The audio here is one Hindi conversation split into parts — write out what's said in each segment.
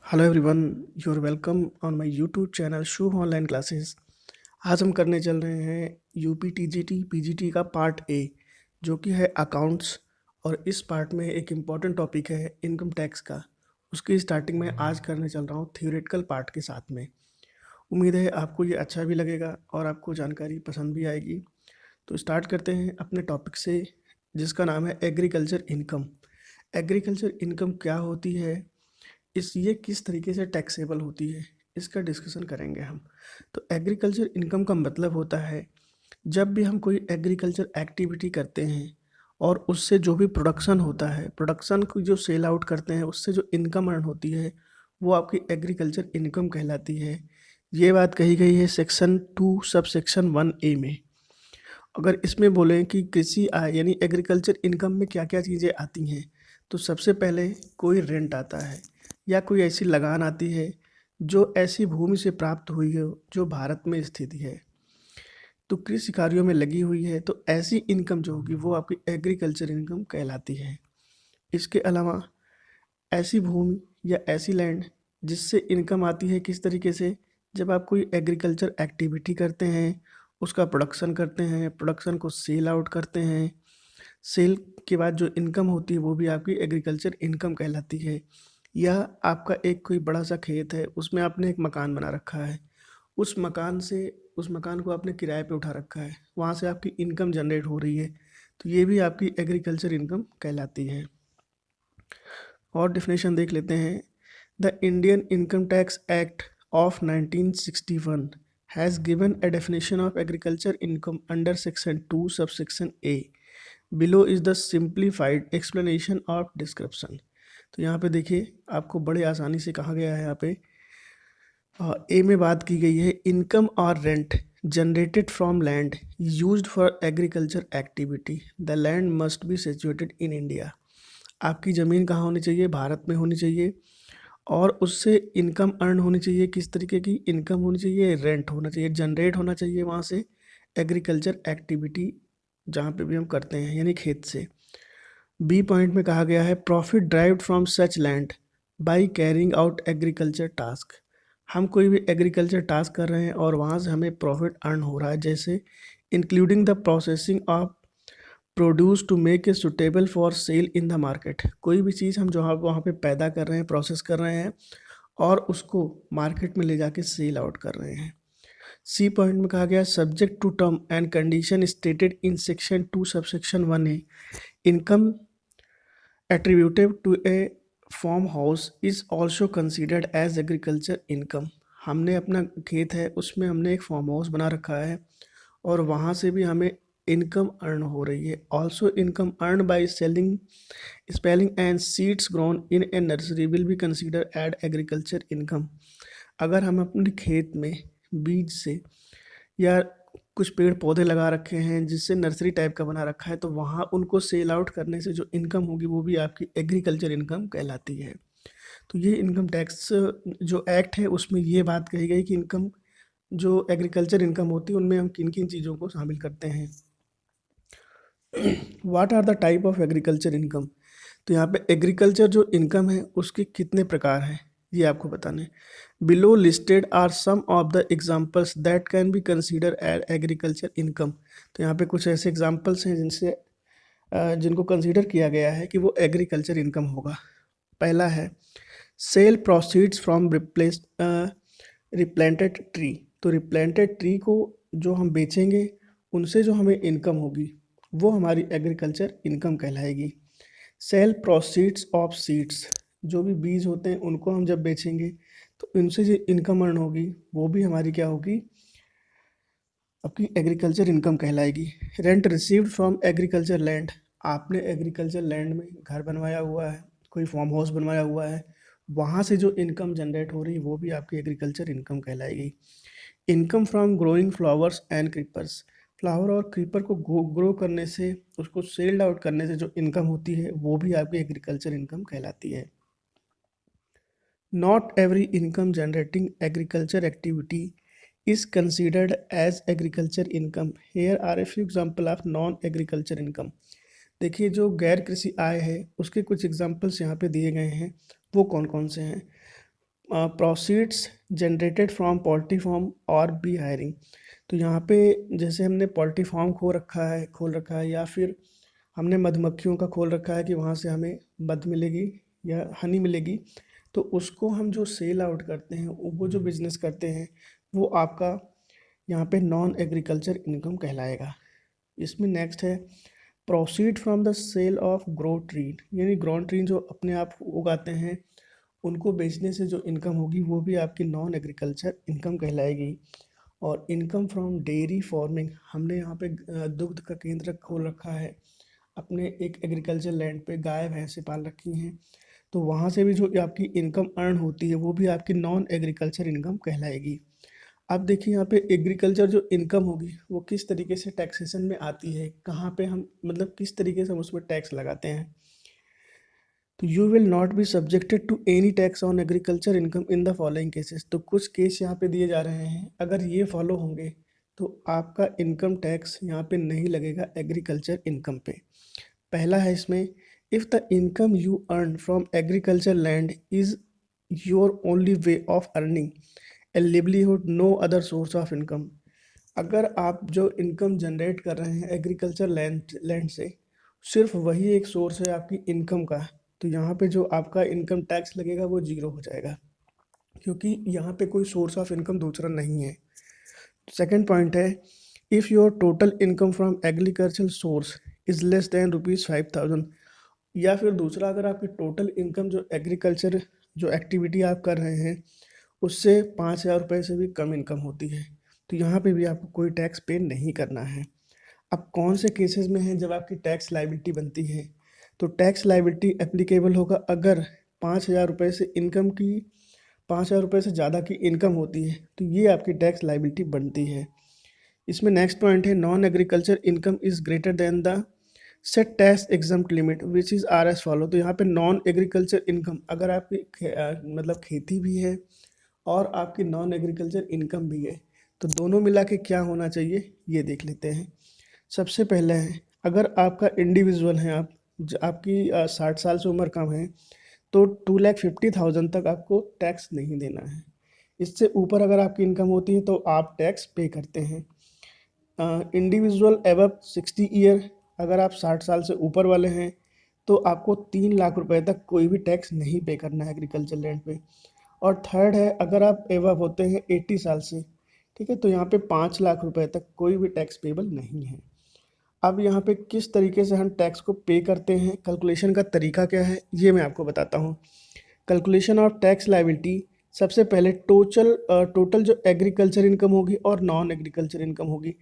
Hello everyone, you are welcome on my YouTube channel Shubh online classes. आज हम करने चल रहे हैं यूपी टीजीटी पीजीटी का पार्ट ए, जो कि है अकाउंट्स। और इस पार्ट में एक इम्पॉर्टेंट टॉपिक है इनकम टैक्स का। उसकी स्टार्टिंग में आज करने चल रहा हूँ थियोरेटिकल पार्ट के साथ में। उम्मीद है आपको ये अच्छा भी लगेगा और आपको जानकारी पसंद भी आएगी। तो स्टार्ट करते हैं अपने टॉपिक से, जिसका नाम है एग्रीकल्चर इनकम। एग्रीकल्चर इनकम क्या होती है, ये किस तरीके से टैक्सेबल होती है, इसका डिस्कशन करेंगे हम। तो एग्रीकल्चर इनकम का मतलब होता है, जब भी हम कोई एग्रीकल्चर एक्टिविटी करते हैं और उससे जो भी प्रोडक्शन होता है, प्रोडक्शन को जो सेल आउट करते हैं, उससे जो इनकम अर्न होती है, वो आपकी एग्रीकल्चर इनकम कहलाती है। ये बात कही गई है सेक्शन 2 सब सेक्शन 1A में। अगर इसमें बोलें कि कृषि आय यानी एग्रीकल्चर इनकम में क्या क्या चीज़ें आती हैं, तो सबसे पहले कोई रेंट आता है या कोई ऐसी लगान आती है जो ऐसी भूमि से प्राप्त हुई हो जो भारत में स्थित है, तो कृषि कार्यों में लगी हुई है, तो ऐसी इनकम जो होगी वो आपकी एग्रीकल्चर इनकम कहलाती है। इसके अलावा ऐसी भूमि या ऐसी लैंड जिससे इनकम आती है किस तरीके से, जब आप कोई एग्रीकल्चर एक्टिविटी करते हैं, उसका प्रोडक्शन करते हैं, प्रोडक्शन को सेल आउट करते हैं, सेल के बाद जो इनकम होती है वो भी आपकी एग्रीकल्चर इनकम कहलाती है। या आपका एक कोई बड़ा सा खेत है, उसमें आपने एक मकान बना रखा है, उस मकान को आपने किराए पे उठा रखा है, वहाँ से आपकी इनकम जनरेट हो रही है, तो ये भी आपकी एग्रीकल्चर इनकम कहलाती है। और डेफिनेशन देख लेते हैं। The Indian income tax act of 1961 has given a definition of agriculture income under section 2 subsection A. Below is the simplified explanation of description. तो यहाँ पे देखिए, आपको बड़े आसानी से कहा गया है। यहाँ पे ए में बात की गई है, इनकम और rent generated from land used for agriculture activity, the land must be situated in India. आपकी ज़मीन कहाँ होनी चाहिए? भारत में होनी चाहिए। और उससे इनकम अर्न होनी चाहिए, किस तरीके की इनकम होनी चाहिए? रेंट होना चाहिए, जनरेट होना चाहिए वहाँ से एग्रीकल्चर एक्टिविटी जहाँ पे भी हम करते हैं, यानी खेत से। बी पॉइंट में कहा गया है, profit derived from such land by carrying out agriculture task. हम कोई भी एग्रीकल्चर टास्क कर रहे हैं और वहाँ से हमें प्रॉफिट अर्न हो रहा है, जैसे including the processing of produce to make a suitable for sale in the market. कोई भी चीज़ हम जो वहाँ पे पैदा कर रहे हैं, प्रोसेस कर रहे हैं और उसको मार्केट में ले जाके सेल आउट कर रहे हैं। सी पॉइंट में कहा गया, subject to term and condition stated in section 2 subsection 1A, income attributed to a farm house is also considered as agriculture income। हमने अपना खेत है, उसमें हमने एक फार्म हाउस बना रखा है और वहाँ से भी हमें इनकम अर्न हो रही है। Also income earn by selling sapling and seeds grown in a nursery will be considered agriculture income. अगर हम अपने खेत में बीज से या कुछ पेड़ पौधे लगा रखे हैं जिससे नर्सरी टाइप का बना रखा है, तो वहाँ उनको सेल आउट करने से जो इनकम होगी वो भी आपकी एग्रीकल्चर इनकम कहलाती है। तो ये इनकम टैक्स जो एक्ट है उसमें ये बात कही गई कि इनकम जो एग्रीकल्चर इनकम होती है उनमें हम किन किन चीज़ों को शामिल करते हैं। What are the type of agriculture income. तो यहाँ पे एग्रीकल्चर जो इनकम है उसके कितने प्रकार हैं ये आपको बताना है। Below listed are some of the examples that can be consider as agriculture income. तो यहाँ पे कुछ ऐसे एग्जाम्पल्स हैं जिनको कंसीडर किया गया है कि वो एग्रीकल्चर इनकम होगा। पहला है सेल प्रोसीड्स फ्रॉम रिप्लांटेड ट्री। तो रिप्लांटेड ट्री को जो हम बेचेंगे उनसे जो हमें इनकम होगी वो हमारी एग्रीकल्चर इनकम कहलाएगी। सेल प्रोसीड्स ऑफ सीड्स, जो भी बीज होते हैं उनको हम जब बेचेंगे तो इनसे जो इनकम अर्न होगी वो भी हमारी क्या होगी? आपकी एग्रीकल्चर इनकम कहलाएगी। Rent received from agriculture land, आपने एग्रीकल्चर लैंड में घर बनवाया हुआ है, कोई फार्म हाउस बनवाया हुआ है, वहाँ से जो इनकम जनरेट हो रही है वो भी आपकी एग्रीकल्चर इनकम कहलाएगी। Income from growing flowers and creepers, flower और क्रीपर को ग्रो करने से, उसको सेल्ड आउट करने से जो इनकम होती है वो भी आपकी एग्रीकल्चर इनकम कहलाती है। Not every income generating agriculture activity is considered as agriculture income. Here are a few example of non agriculture income. देखिए, जो गैर कृषि आय है उसके कुछ एग्जाम्पल्स यहाँ पे दिए गए हैं, वो कौन कौन से हैं। Proceeds generated from poultry farm और बी हायरिंग। तो यहाँ पे जैसे हमने पोल्ट्री फार्म खोल रखा है या फिर हमने मधुमक्खियों का खोल रखा है कि वहाँ से हमें मध मिलेगी या हनी मिलेगी, तो उसको हम जो सेल आउट करते हैं, वो जो बिज़नेस करते हैं, वो आपका यहाँ पे नॉन एग्रीकल्चर इनकम कहलाएगा। इसमें नेक्स्ट है proceed from the sale of grow tree, यानी ग्रोन ट्री जो अपने आप उगाते हैं, उनको बेचने से जो इनकम होगी वो भी आपकी नॉन एग्रीकल्चर इनकम कहलाएगी। और इनकम फ्रॉम डेयरी फार्मिंग, हमने यहाँ पे दुग्ध का केंद्र खोल रखा है, अपने एक एग्रीकल्चर लैंड पे गाय भैंसे पाल रखी हैं, तो वहाँ से भी जो आपकी इनकम अर्न होती है वो भी आपकी नॉन एग्रीकल्चर इनकम कहलाएगी। अब देखिए यहाँ पे एग्रीकल्चर जो इनकम होगी वो किस तरीके से टैक्सेशन में आती है, कहाँ पे हम मतलब किस तरीके से हम उसमें टैक्स लगाते हैं। तो you will not be subjected to any tax on agriculture income in the following cases. तो कुछ केस यहाँ पे दिए जा रहे हैं, अगर ये फॉलो होंगे तो आपका इनकम टैक्स यहाँ पे नहीं लगेगा एग्रीकल्चर इनकम पे। पहला है इसमें, if the income you earn from agriculture land is your only way of earning a livelihood no other source of income. अगर आप जो इनकम जनरेट कर रहे हैं एग्रीकल्चर लैंड से, सिर्फ वही एक सोर्स है आपकी इनकम का, तो यहाँ पे जो आपका इनकम टैक्स लगेगा वो जीरो हो जाएगा, क्योंकि यहाँ पे कोई सोर्स ऑफ इनकम दूसरा नहीं है। सेकंड पॉइंट है, if your total income from agriculture source is less than ₹5,000, या फिर दूसरा, अगर आपकी टोटल इनकम जो एग्रीकल्चर जो एक्टिविटी आप कर रहे हैं उससे 5,000 रुपये से भी कम इनकम होती है, तो यहाँ पे भी आपको कोई टैक्स पे नहीं करना है। अब कौन से केसेस में है जब आपकी टैक्स लायबिलिटी बनती है, तो टैक्स लायबिलिटी एप्लीकेबल होगा अगर 5,000 रुपये से इनकम की 5,000 रुपये से ज़्यादा की इनकम होती है, तो ये आपकी टैक्स लायबिलिटी बनती है। इसमें नेक्स्ट पॉइंट है, non agriculture income is greater than the set tax exempt limit which is R S follow. तो यहाँ पे नॉन एग्रीकल्चर इनकम, अगर आपकी मतलब खेती भी है और आपकी नॉन एग्रीकल्चर इनकम भी है, तो दोनों मिला के क्या होना चाहिए ये देख लेते हैं। सबसे पहले है, अगर आपका इंडिविजुअल है, आपकी 60 साल से उम्र कम है, तो 2,50,000 तक आपको टैक्स नहीं देना है। इससे ऊपर अगर आपकी इनकम होती है तो आप टैक्स पे करते हैं। इंडिविजुअल एबव 60 ईयर, अगर आप 60 साल से ऊपर वाले हैं तो आपको 3,00,000 रुपए तक कोई भी टैक्स नहीं पे करना है एग्रीकल्चर लैंड पे। और थर्ड है, अगर आप एबव होते हैं 80 साल से, ठीक है, तो यहाँ पे 5,00,000 रुपए तक कोई भी टैक्स पेबल नहीं है। अब यहाँ पे किस तरीके से हम टैक्स को पे करते हैं, कैलकुलेशन का तरीका क्या है, ये मैं आपको बताता हूँ। कैलकुलेशन ऑफ टैक्स लायबिलिटी, सबसे पहले टोटल जो एग्रीकल्चर इनकम होगी और नॉन एग्रीकल्चर इनकम होगी,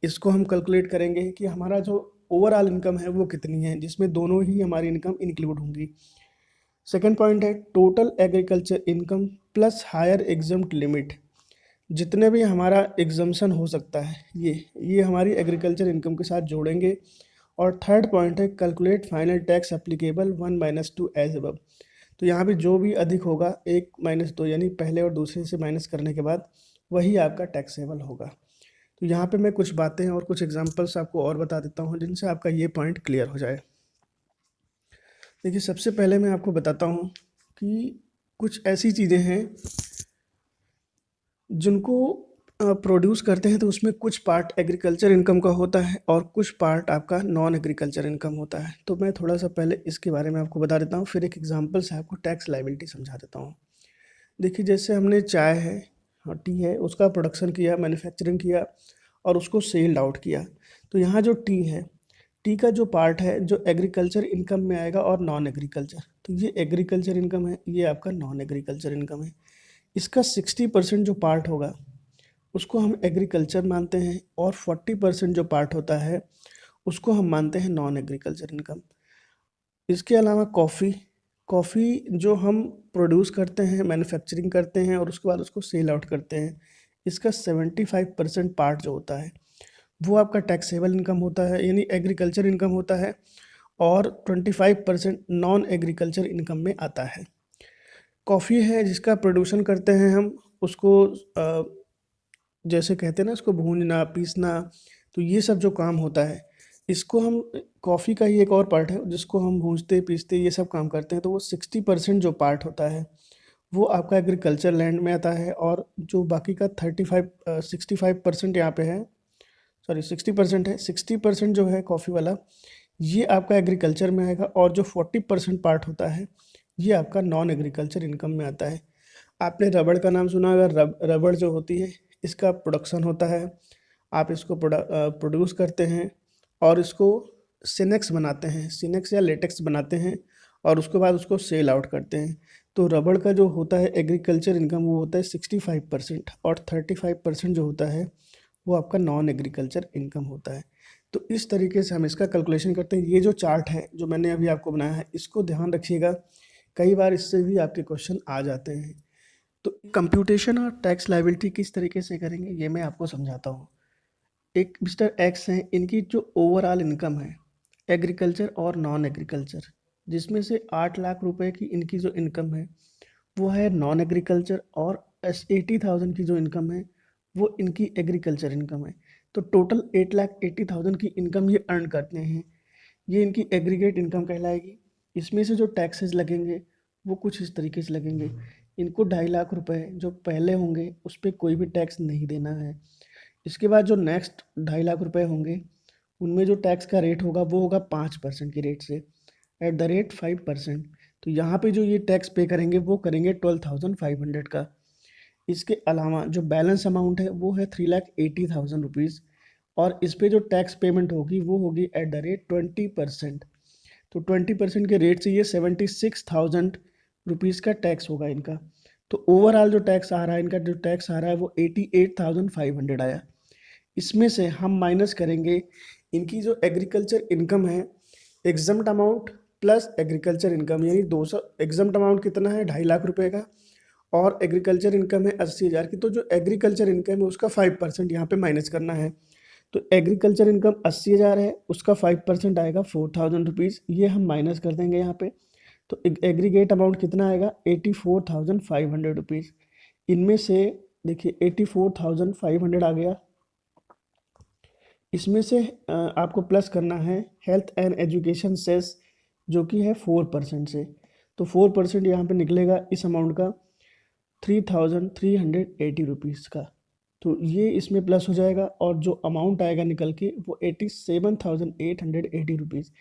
इसको हम कैलकुलेट करेंगे कि हमारा जो ओवरऑल इनकम है वो कितनी है, जिसमें दोनों ही हमारी इनकम इंक्लूड होंगी। सेकंड पॉइंट है total agriculture income plus higher exempt limit, जितने भी हमारा एग्जम्पशन हो सकता है ये हमारी एग्रीकल्चर इनकम के साथ जोड़ेंगे। और थर्ड पॉइंट है calculate final tax applicable 1 - 2 as above. तो यहाँ पे जो भी अधिक होगा 1 - 2, यानी पहले और दूसरे से माइनस करने के बाद वही आपका टैक्सेबल होगा। तो यहाँ पे मैं कुछ बातें और कुछ एग्जांपल्स आपको और बता देता हूँ जिनसे आपका ये पॉइंट क्लियर हो जाए। देखिए, सबसे पहले मैं आपको बताता हूँ कि कुछ ऐसी चीज़ें हैं जिनको प्रोड्यूस करते हैं, तो उसमें कुछ पार्ट एग्रीकल्चर इनकम का होता है और कुछ पार्ट आपका नॉन एग्रीकल्चर इनकम होता है। तो मैं थोड़ा सा पहले इसके बारे में आपको बता देता हूँ, फिर एक एग्जांपल से आपको टैक्स लायबिलिटी समझा देता हूँ। देखिए, जैसे हमने चाय है, हाँ टी है, उसका प्रोडक्शन किया, मैन्युफैक्चरिंग किया और उसको सेल्ड आउट किया। तो यहाँ जो टी है, टी का जो पार्ट है जो एग्रीकल्चर इनकम में आएगा और नॉन एग्रीकल्चर, तो ये एग्रीकल्चर इनकम है, ये आपका नॉन एग्रीकल्चर इनकम है। इसका 60% जो पार्ट होगा उसको हम एग्रीकल्चर मानते हैं और 40% जो पार्ट होता है उसको हम मानते हैं नॉन एग्रीकल्चर इनकम। इसके अलावा कॉफ़ी जो हम प्रोड्यूस करते हैं, मैन्युफैक्चरिंग करते हैं और उसके बाद उसको सेल आउट करते हैं, इसका 75% पार्ट जो होता है वो आपका टैक्सेबल इनकम होता है, यानी एग्रीकल्चर इनकम होता है, और 25% नॉन एग्रीकल्चर इनकम में आता है। कॉफ़ी है जिसका प्रोड्यूसन करते हैं हम, उसको जैसे कहते हैं ना, इसको भूनना पीसना, तो ये सब जो काम होता है इसको हम, कॉफ़ी का ही एक और पार्ट है जिसको हम भूनते पीसते ये सब काम करते हैं, तो वो 60% जो पार्ट होता है वो आपका एग्रीकल्चर लैंड में आता है, और जो बाकी का 65% यहाँ पे है, सॉरी 60% है, 60% जो है कॉफ़ी वाला ये आपका एग्रीकल्चर में आएगा, और जो 40% पार्ट होता है ये आपका नॉन एग्रीकल्चर इनकम में आता है। आपने रबड़ का नाम सुना होगा। रबड़ जो होती है इसका प्रोडक्शन होता है, आप इसको प्रोड्यूस करते हैं और इसको सिनेक्स बनाते हैं, सिनेक्स या लेटेक्स बनाते हैं, और उसके बाद उसको सेल आउट करते हैं। तो रबड़ का जो होता है एग्रीकल्चर इनकम वो होता है 65%, और 35% जो होता है वो आपका नॉन एग्रीकल्चर इनकम होता है। तो इस तरीके से हम इसका कैलकुलेशन करते हैं। ये जो चार्ट है जो मैंने अभी आपको बनाया है इसको ध्यान रखिएगा, कई बार इससे भी आपके क्वेश्चन आ जाते हैं। तो कंप्यूटेशन और टैक्स लायबिलिटी किस तरीके से करेंगे ये मैं आपको समझाता हूँ। एक मिस्टर एक्स हैं, इनकी जो ओवरऑल इनकम है एग्रीकल्चर और नॉन एग्रीकल्चर, जिसमें से 8 लाख रुपए की इनकी जो इनकम है वो है नॉन एग्रीकल्चर, और 80,000 की जो इनकम है वो इनकी एग्रीकल्चर इनकम है। तो टोटल 8,80,000 की इनकम ये अर्न करते हैं। ये इनकी एग्रीगेट इनकम कहलाएगी। इसमें से जो टैक्सेस लगेंगे वो कुछ इस तरीके से लगेंगे। इनको 2.5 लाख रुपए जो पहले होंगे उस पर कोई भी टैक्स नहीं देना है। इसके बाद जो नेक्स्ट 2.5 लाख रुपए होंगे उनमें जो टैक्स का रेट होगा वो होगा 5% की रेट से, एट द रेट 5%। तो यहाँ पे जो ये टैक्स पे करेंगे वो करेंगे 12,500 का। इसके अलावा जो बैलेंस अमाउंट है वो है 3,80,000 रुपीज़, और इस पे जो टैक्स पेमेंट होगी वो होगी एट द रेट 20%। तो 20% के रेट से ये 76,000 रुपीज़ का टैक्स होगा इनका। तो ओवरऑल जो टैक्स आ रहा है, इनका जो टैक्स आ रहा है वो 88,500 आया। इसमें से हम माइनस करेंगे इनकी जो एग्रीकल्चर इनकम है, exempt amount plus agriculture income, यानी 200। एग्जम्प्ट अमाउंट कितना है 2.5 लाख रुपए का, और एग्रीकल्चर इनकम है 80,000 की। तो जो एग्रीकल्चर इनकम है उसका 5% यहाँ पे माइनस करना है। तो एग्रीकल्चर इनकम 80,000 है, उसका 5% आएगा 4,000 रुपीज़, ये हम माइनस कर देंगे यहाँ पे। तो एग्रीगेट अमाउंट कितना आएगा 84,500 रुपीज़। इनमें से देखिए 84,500 आ गया, इसमें से आपको प्लस करना है हेल्थ एंड एजुकेशन सेस, जो कि है 4% से। तो 4% यहाँ पे निकलेगा इस अमाउंट का 3,380 रुपीज़ का। तो ये इसमें प्लस हो जाएगा, और जो अमाउंट आएगा निकल के वो 87,880 रुपीज़।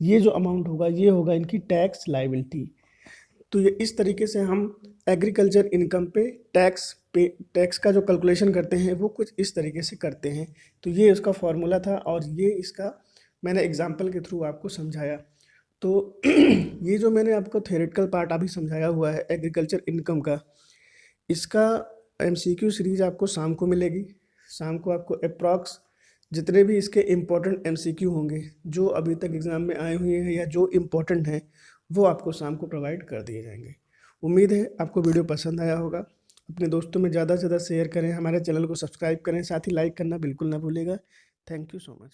ये जो अमाउंट होगा ये होगा इनकी टैक्स लायबिलिटी। तो ये इस तरीके से हम एग्रीकल्चर इनकम पे टैक्स का जो कैलकुलेशन करते हैं वो कुछ इस तरीके से करते हैं। तो ये इसका फॉर्मूला था, और ये इसका मैंने एग्जांपल के थ्रू आपको समझाया। तो ये जो मैंने आपको थ्योरेटिकल पार्ट अभी समझाया हुआ है एग्रीकल्चर इनकम का, इसका एमसीक्यू सीरीज आपको शाम को मिलेगी। शाम को आपको अप्रॉक्स जितने भी इसके इम्पोर्टेंट एमसीक्यू होंगे जो अभी तक एग्ज़ाम में आए हुए हैं या जो इम्पोर्टेंट हैं वो आपको शाम को प्रोवाइड कर दिए जाएंगे। उम्मीद है आपको वीडियो पसंद आया होगा। अपने दोस्तों में ज़्यादा से ज़्यादा शेयर करें, हमारे चैनल को सब्सक्राइब करें, साथ ही लाइक करना बिल्कुल ना भूलिएगा। Thank you so much.